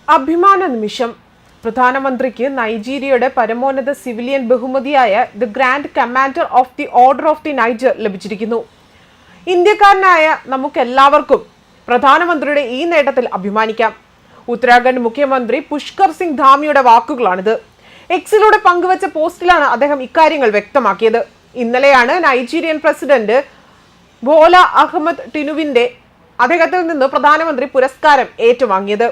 അഭിമാന നിമിഷം. പ്രധാനമന്ത്രിക്ക് നൈജീരിയയുടെ പരമോന്നത സിവിലിയൻ ബഹുമതിയായ the grand commander of the order of the Niger ലഭിച്ചിരിക്കുന്നു. ഇന്ത്യക്കാരനായ നമുക്കെല്ലാവർക്കും പ്രധാനമന്ത്രിയുടെ ഈ നേട്ടത്തിൽ അഭിമാനിക്കാം. ഉത്തരാഖണ്ഡ് മുഖ്യമന്ത്രി പുഷ്കർ സിംഗ് ധാമിയുടെ വാക്കുകളാണിത്. എക്സിലൂടെ പങ്കുവച്ച പോസ്റ്റിലാണ് അദ്ദേഹം ഇക്കാര്യങ്ങൾ വ്യക്തമാക്കിയത്. ഇന്നലെയാണ് നൈജീരിയൻ പ്രസിഡന്റ് ബോല അഹമ്മദ് ടിനുവിന്റെ അദ്ദേഹത്തിൽ നിന്ന് പ്രധാനമന്ത്രി പുരസ്കാരം ഏറ്റുവാങ്ങിയത്.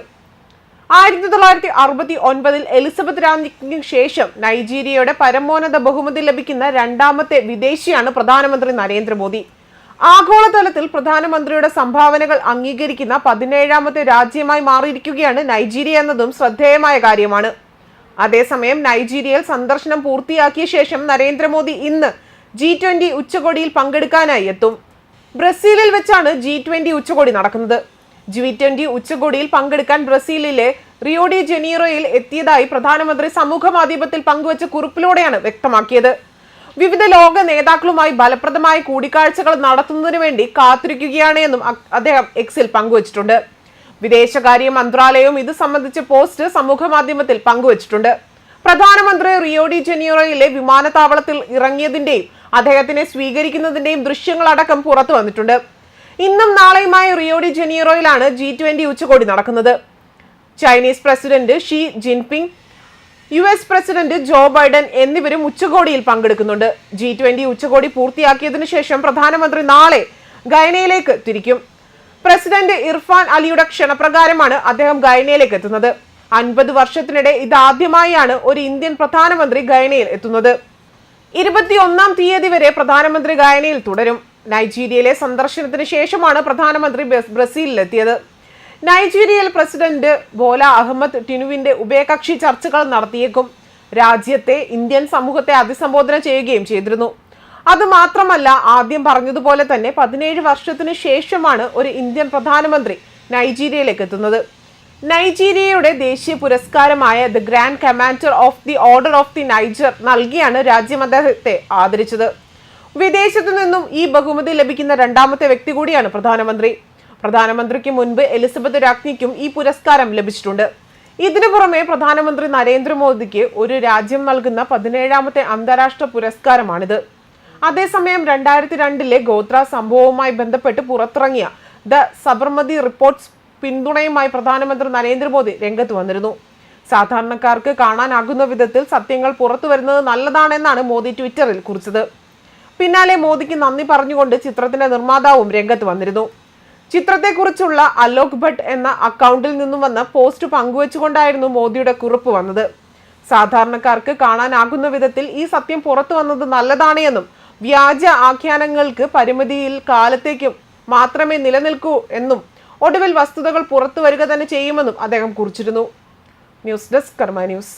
1969 എലിസബത്ത് രാജ്ഞിക്ക് ശേഷം നൈജീരിയയുടെ പരമോന്നത ബഹുമതി ലഭിക്കുന്ന രണ്ടാമത്തെ വിദേശിയാണ് പ്രധാനമന്ത്രി നരേന്ദ്രമോദി. ആഗോളതലത്തിൽ പ്രധാനമന്ത്രിയുടെ സംഭാവനകൾ അംഗീകരിക്കുന്ന 17ാമത്തെ രാജ്യമായി മാറിയിരിക്കുകയാണ് നൈജീരിയ എന്നതും ശ്രദ്ധേയമായ കാര്യമാണ്. അതേസമയം നൈജീരിയയിൽ സന്ദർശനം പൂർത്തിയാക്കിയ ശേഷം നരേന്ദ്രമോദി ഇന്ന് G20 ഉച്ചകോടിയിൽ പങ്കെടുക്കാനായി എത്തും. ബ്രസീലിൽ വെച്ചാണ് G20 ഉച്ചകോടി നടക്കുന്നത്. G20 ഉച്ചകോടിയിൽ പങ്കെടുക്കാൻ ബ്രസീലിലെ റിയോ ഡി ജനീറോയിൽ എത്തിയതായി പ്രധാനമന്ത്രി സമൂഹ മാധ്യമത്തിൽ പങ്കുവച്ച കുറിപ്പിലൂടെയാണ് വ്യക്തമാക്കിയത്. വിവിധ ലോക നേതാക്കളുമായി ഫലപ്രദമായ കൂടിക്കാഴ്ചകൾ നടത്തുന്നതിന് വേണ്ടി കാത്തിരിക്കുകയാണ് എന്നും അദ്ദേഹം എക്സിൽ പങ്കുവച്ചിട്ടുണ്ട്. വിദേശകാര്യ മന്ത്രാലയവും ഇത് സംബന്ധിച്ച പോസ്റ്റ് സമൂഹ മാധ്യമത്തിൽ പങ്കുവച്ചിട്ടുണ്ട്. പ്രധാനമന്ത്രി റിയോ ഡി ജനീറോയിലെ വിമാനത്താവളത്തിൽ ഇറങ്ങിയതിന്റെയും അദ്ദേഹത്തിനെ സ്വീകരിക്കുന്നതിന്റെയും ദൃശ്യങ്ങളടക്കം പുറത്തു വന്നിട്ടുണ്ട്. ഇന്നും നാളെയുമായി റിയോ ഡി ജനീറോയിലാണ് G20 ഉച്ചകോടി നടക്കുന്നത്. Chinese president Xi Jinping, US president Joe Biden എന്നിവരും ഉച്ചകോടിയിൽ പങ്കെടുക്കുന്നുണ്ട്. G20 ഉച്ചകോടി പൂർത്തിയാക്കിയതിനു ശേഷം പ്രധാനമന്ത്രി നാളെ ഗയനയിലേക്ക് തിരിക്കും. പ്രസിഡന്റ് ഇർഫാൻ അലിയുടെ ക്ഷണപ്രകാരമാണ് അദ്ദേഹം ഗയനയിലേക്ക് എത്തുന്നത്. 50 വർഷത്തിനിടെ ഇതാദ്യമായാണ് ഒരു ഇന്ത്യൻ പ്രധാനമന്ത്രി ഗയനയിൽ എത്തുന്നത്. 21-ാം തീയതി വരെ പ്രധാനമന്ത്രി ഗയനയിൽ തുടരും. നൈജീരിയയിലെ സന്ദർശനത്തിന് ശേഷമാണ് പ്രധാനമന്ത്രി ബ്രസീലിലെത്തിയത്. നൈജീരിയയിൽ പ്രസിഡന്റ് ബോല അഹമ്മദ് ടിനുവിന്റെ ഉഭയകക്ഷി ചർച്ചകൾ നടത്തിയേക്കും. രാജ്യത്തെ ഇന്ത്യൻ സമൂഹത്തെ അഭിസംബോധന ചെയ്യുകയും ചെയ്തിരുന്നു. അതുമാത്രമല്ല, ആദ്യം പറഞ്ഞതുപോലെ തന്നെ 17 വർഷത്തിന് ശേഷമാണ് ഒരു ഇന്ത്യൻ പ്രധാനമന്ത്രി നൈജീരിയയിലേക്ക് എത്തുന്നത്. നൈജീരിയയുടെ ദേശീയ പുരസ്കാരമായ the grand commander of the order of the Niger നൽകിയാണ് രാജ്യം അദ്ദേഹത്തെ ആദരിച്ചത്. വിദേശത്തു നിന്നും ഈ ബഹുമതി ലഭിക്കുന്ന രണ്ടാമത്തെ വ്യക്തി കൂടിയാണ് പ്രധാനമന്ത്രി. പ്രധാനമന്ത്രിക്ക് മുൻപ് എലിസബത്ത് രാജ്ഞിക്കും ഈ പുരസ്കാരം ലഭിച്ചിട്ടുണ്ട്. ഇതിനു പുറമെ പ്രധാനമന്ത്രി നരേന്ദ്രമോദിക്ക് ഒരു രാജ്യം നൽകുന്ന 17ാമത്തെ അന്താരാഷ്ട്ര പുരസ്കാരമാണിത്. അതേസമയം 2002 ഗോത്ര സംഭവവുമായി ബന്ധപ്പെട്ട് പുറത്തിറങ്ങിയ ദ സബർമതി റിപ്പോർട്ട്സ് പിന്തുണയുമായി പ്രധാനമന്ത്രി നരേന്ദ്രമോദി രംഗത്ത് വന്നിരുന്നു. സാധാരണക്കാർക്ക് കാണാനാകുന്ന വിധത്തിൽ സത്യങ്ങൾ പുറത്തു വരുന്നത് നല്ലതാണെന്നാണ് മോദി ട്വിറ്ററിൽ കുറിച്ചത്. പിന്നാലെ മോദിക്ക് നന്ദി പറഞ്ഞുകൊണ്ട് ചിത്രത്തിന്റെ നിർമ്മാതാവും രംഗത്ത് വന്നിരുന്നു. ചിത്രത്തെക്കുറിച്ചുള്ള അലോക് ഭട്ട് എന്ന അക്കൗണ്ടിൽ നിന്നും വന്ന പോസ്റ്റ് പങ്കുവെച്ചുകൊണ്ടായിരുന്നു മോദിയുടെ കുറിപ്പ് വന്നത്. സാധാരണക്കാർക്ക് കാണാനാകുന്ന വിധത്തിൽ ഈ സത്യം പുറത്തു വന്നത് നല്ലതാണ് എന്നും വ്യാജ ആഖ്യാനങ്ങൾക്ക് പരിമിതിയിൽ കാലത്തേക്കും മാത്രമേ നിലനിൽക്കൂ എന്നും ഒടുവിൽ വസ്തുതകൾ പുറത്തു വരിക തന്നെ ചെയ്യുമെന്നും അദ്ദേഹം കുറിച്ചിരുന്നു. ന്യൂസ് ഡെസ്ക് കർമ്മ ന്യൂസ്.